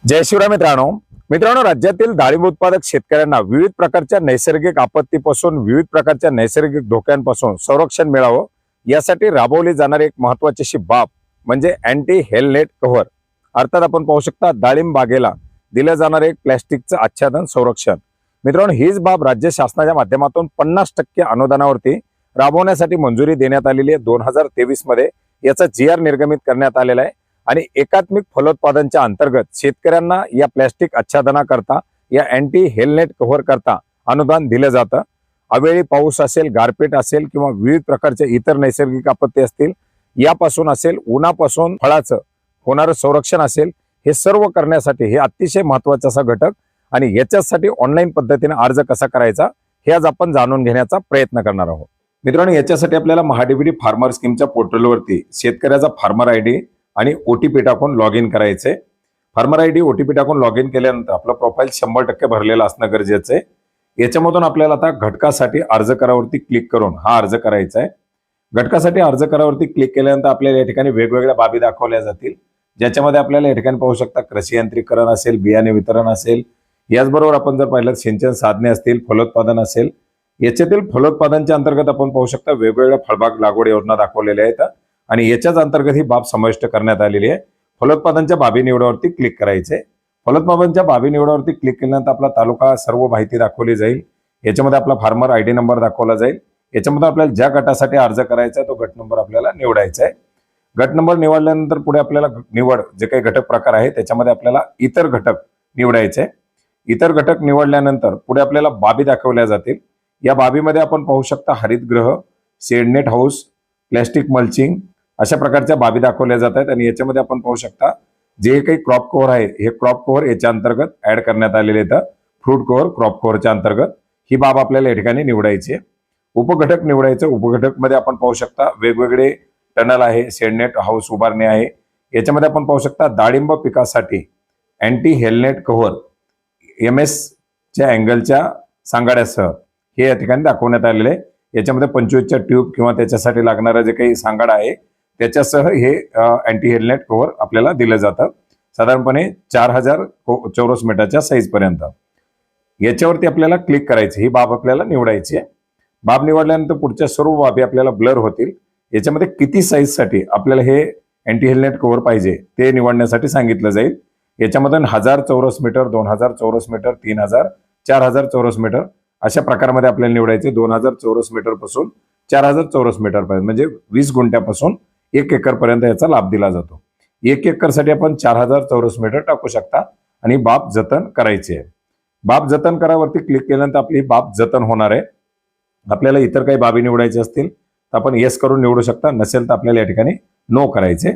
जय शिवराय मित्रांनो राज्यातील डाळिंब उत्पादक शेतकऱ्यांना विविध प्रकारच्या नैसर्गिक आपत्तीपासून विविध प्रकारच्या नैसर्गिक धोक्यांपासून संरक्षण मिळावं यासाठी राबवली जाणारी एक महत्त्वाची अशी बाब म्हणजे अँटी हेल नेट कव्हर। अर्थात आपण पाहू शकता डाळिंब बागेला दिलं जाणारे एक प्लॅस्टिकचं आच्छादन संरक्षण। मित्रांनो हीच बाब राज्य शासनाच्या माध्यमातून 50% अनुदानावरती राबवण्यासाठी मंजुरी देण्यात आलेली आहे। 2023 मध्ये याचा GR निर्गमित करण्यात आलेला आहे आणि एकात्मिक फलोत्पादनच्या अंतर्गत शेतकऱ्यांना या प्लॅस्टिक आच्छादनाकरता या अँटी हेल नेट कव्हर करता अनुदान दिलं जातं। अवेळी पाऊस असेल, गारपीट असेल किंवा विविध प्रकारचे इतर नैसर्गिक आपत्ती असतील, यापासून असेल, उन्हापासून फळाचं होणारं संरक्षण असेल, हे सर्व करण्यासाठी हे अतिशय महत्त्वाचा असा घटक आणि याच्यासाठी ऑनलाईन पद्धतीने अर्ज कसा करायचा हे आज आपण जाणून घेण्याचा प्रयत्न करणार आहोत। मित्रांनो, याच्यासाठी आपल्याला महाडीबीटी फार्मर स्कीमच्या पोर्टलवरती शेतकऱ्याचा फार्मर आयडी आणि OTP टाकून लॉग इन करायचंय। फार्मर आयडी OTP टाकून लॉग इन केल्यानंतर आपलं प्रोफाईल 100% भरलेलं असणं गरजेचं आहे। याच्यामधून आपल्याला आता घटकासाठी अर्ज करावरती क्लिक करून हा अर्ज करायचा आहे। घटकासाठी अर्ज करावरती क्लिक केल्यानंतर आपल्याला या ठिकाणी वेगवेगळ्या बाबी दाखवल्या जातील, ज्याच्यामध्ये आपल्याला या ठिकाणी पाहू शकता कृषी यांत्रिकरण असेल, बियाणे वितरण असेल, याचबरोबर आपण जर पाहिलं सिंचन साधने असतील, फलोत्पादन असेल, याच्यातील फलोत्पादनच्या अंतर्गत आपण पाहू शकता वेगवेगळ्या फळबाग लागवड योजना दाखवलेल्या आहेत आणि याच्याच अंतर्गत ही बाब समाविष्ट करण्यात आलेली आहे। फलोत्पादनच्या बाबी निवडावरती क्लिक करायचे। फलोत्पादनच्या बाबी निवडावरती क्लिक केल्यानंतर आपला तालुका सर्व माहिती दाखवली जाईल। याच्यामध्ये आपला फार्मर आयडी नंबर दाखवला जाईल। याच्यामध्ये आपल्याला ज्या गटासाठी अर्ज करायचा आहे तो गट नंबर आपल्याला निवडायचा आहे। गट नंबर निवडल्यानंतर पुढे आपल्याला निवड जे काही घटक प्रकार आहे त्याच्यामध्ये आपल्याला इतर घटक निवडायचे। इतर घटक निवडल्यानंतर पुढे आपल्याला बाबी दाखवल्या जातील। या बाबीमध्ये आपण पाहू शकता हरितगृह, शेडनेट हाऊस, प्लॅस्टिक मल्चिंग अशा प्रकारच्या बाबी दाखवल्या जात आहेत आणि याच्यामध्ये आपण पाहू शकता जे काही क्रॉप कव्हर आहे हे क्रॉप कव्हर याच्या अंतर्गत ऍड करण्यात आलेले आहेत। फ्रूट कव्हर क्रॉप कव्हरच्या अंतर्गत ही बाब आपल्याला या ठिकाणी निवडायची आहे। उपघटक निवडायचं। उपघटक मध्ये आपण पाहू शकता वेगवेगळे टनल आहे, शेडनेट हाऊस उभारणे आहे। याच्यामध्ये आपण पाहू शकता डाळिंब पिकासाठी अँटी हेल नेट कव्हर MS च्या अँगलच्या सांगाड्यासह हे या ठिकाणी दाखवण्यात आलेले आहे। याच्यामध्ये 25च्या ट्यूब किंवा त्याच्यासाठी लागणारा जे काही सांगाडा आहे त्याच्यासह हे अँटी हेल नेट कव्हर आपल्याला दिलं जातं, साधारणपणे 4000 चौरस मीटरच्या साईज पर्यंत। याच्यावरती आपल्याला क्लिक करायची, ही बाब आपल्याला निवडायची आहे। बाब निवडल्यानंतर पुढच्या सर्व बाबी आपल्याला ब्लर होतील। याच्यामध्ये किती साईज साठी आपल्याला हे अँटी हेल नेट कव्हर पाहिजे ते निवडण्यासाठी सांगितलं जाईल। याच्यामध्ये 1000 चौरस मीटर, 2000 चौरस मीटर, 3000, 4000 चौरस मीटर अशा प्रकारमध्ये आपल्याला निवडायचे। 2000 चौरस मीटर पासून 4000 चौरस मीटर पर्यंत म्हणजे 20 गुंठ्यापासून 1 एकर पर्यंत याचा लाभ दिला जातो। 1 एकर साठी आपण 4000 चौरस मीटर टाकू शकता आणि बाब जतन करायची आहे। बाब जतन करावरती क्लिक केल्यानंतर आपली बाब जतन होणार आहे। आपल्याला इतर काही बाबी निवडायचे असतील तर आपण येस करून निवडू शकता, नसेल तर आपल्याला या ठिकाणी नो करायचे।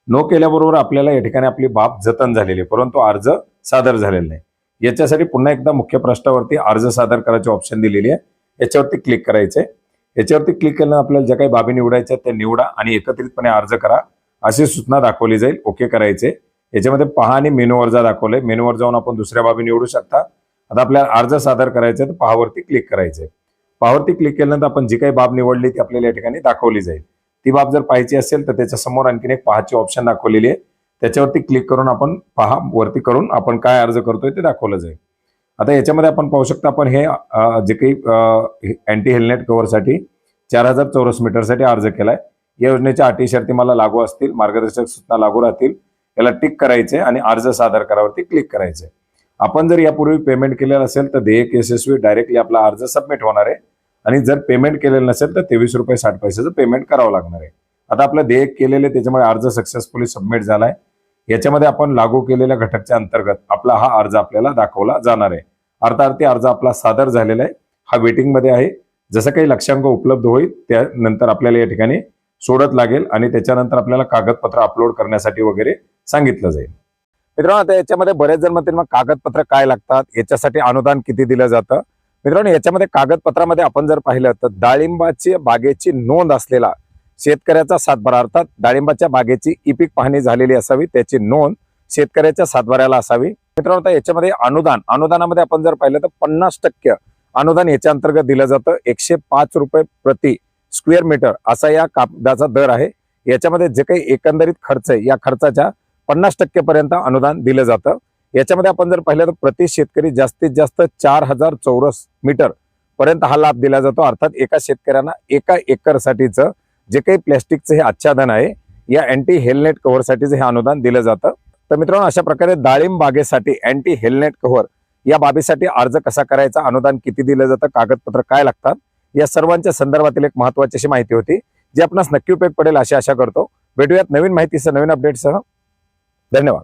नो केल्याबरोबर आपल्याला या ठिकाणी आपली बाब जतन झालेली आहे, परंतु अर्ज सादर झालेला नाही। याच्यासाठी पुन्हा एकदा मुख्य पृष्ठावरती अर्ज सादर करायचे ऑप्शन दिलेली आहे, याच्यावरती क्लिक करायचे। याच्यावरती क्लिक केल्यानंतर आपल्याला ज्या काही बाबी निवडायच्या त्या निवडा आणि एकत्रितपणे अर्ज करा अशी सूचना दाखवली जाईल। ओके करायचे। याच्यामध्ये पहा आणि मेनूवर जा दाखवलंय, मेनूवर जाऊन आपण दुसऱ्या बाबी निवडू शकता। आता आपल्याला अर्ज सादर करायचे तर पहावरती क्लिक करायचे। पहावरती क्लिक केल्यानंतर आपण जी काही बाब निवडली ती आपल्याला या ठिकाणी दाखवली जाईल। ती बाब जर पाहायची असेल तर त्याच्या समोर आणखीन एक पहाची ऑप्शन दाखवलेली आहे, त्याच्यावरती क्लिक करून आपण पहा वरती करून आपण काय अर्ज करतोय ते दाखवलं जाईल। आता याच्यामध्ये आपण पाहू शकता आपण हे जे काही अँटी हेल नेट कव्हर साठी 4000 चौरस मीटर साठी अर्ज केलाय। या योजनेच्या अटी शर्ती मला लागू असतील, मार्गदर्शक सूचना लागू राहतील, याला टिक करायचे आणि अर्ज सादर करावरती क्लिक करायचे। आपण जर यापूर्वी पेमेंट केलेलं असेल तर देयक यशस्वी डायरेक्टली आपला अर्ज सबमिट होणार आहे आणि जर पेमेंट केलेलं नसेल तर 23 रुपये 60 पैशाचं पेमेंट करावं लागणार आहे। आता आपलं देयक केलेले त्याच्यामुळे अर्ज सक्सेसफुली सबमिट झालाय। याच्यामध्ये आपण लागू केलेल्या घटकच्या अंतर्गत आपला हा अर्ज आपल्याला दाखवला जाणार आहे। अर्थार्थी अर्ज आपला सादर झालेला आहे, हा वेटिंग मध्ये आहे। जसं काही लक्ष्यांक उपलब्ध होईल त्यानंतर आपल्याला या ठिकाणी सोडत लागेल आणि त्याच्यानंतर आपल्याला कागदपत्र अपलोड करण्यासाठी वगैरे सांगितलं जाईल। मित्रांनो, आता याच्यामध्ये बरेच जण म्हणतील मग कागदपत्र काय लागतात, याच्यासाठी अनुदान किती दिलं जातं। मित्रांनो, याच्यामध्ये कागदपत्रामध्ये आपण जर पाहिलं तर डाळिंबाची बागेची नोंद असलेला शेतकऱ्याचा सातबारा, अर्थात डाळिंबाच्या बागेची ई-पीक पाहणी झालेली असावी, त्याची नोंद शेतकऱ्याच्या सातबाऱ्याला असावी। मित्रांनो, आता याच्यामध्ये अनुदानामध्ये आपण जर पाहिलं तर 50% अनुदान याच्या अंतर्गत दिलं जातं। 105 रुपये प्रति स्क्वेअर मीटर असा या कागदाचा दर आहे। याच्यामध्ये जे काही एकंदरीत खर्च आहे या खर्चाच्या 50% पर्यंत अनुदान दिलं जातं। याच्यामध्ये आपण जर पाहिलं तर प्रति शेतकरी जास्तीत जास्त 4,000 चौरस मीटर पर्यंत हा लाभ दिला जातो. अर्थात एका शेतकऱ्यांना एका एकर साठीचं जे काही प्लॅस्टिकचं हे आच्छादन आहे या अँटी हेलनेट कव्हरसाठीचं हे अनुदान दिलं जातं. तर मित्रांनो, अशा प्रकारे डाळिंब बागेसाठी अँटी हेलनेट कव्हर या बाबीसाठी अर्ज कसा करायचा, अनुदान किती दिलं जातं, कागदपत्र काय लागतात, या सर्वांच्या संदर्भातील एक महत्त्वाची अशी माहिती होती जी आपणास नक्की उपयोग पडेल अशी आशा करतो. भेटूयात नवीन माहितीसह, नवीन अपडेटसह. धन्यवाद.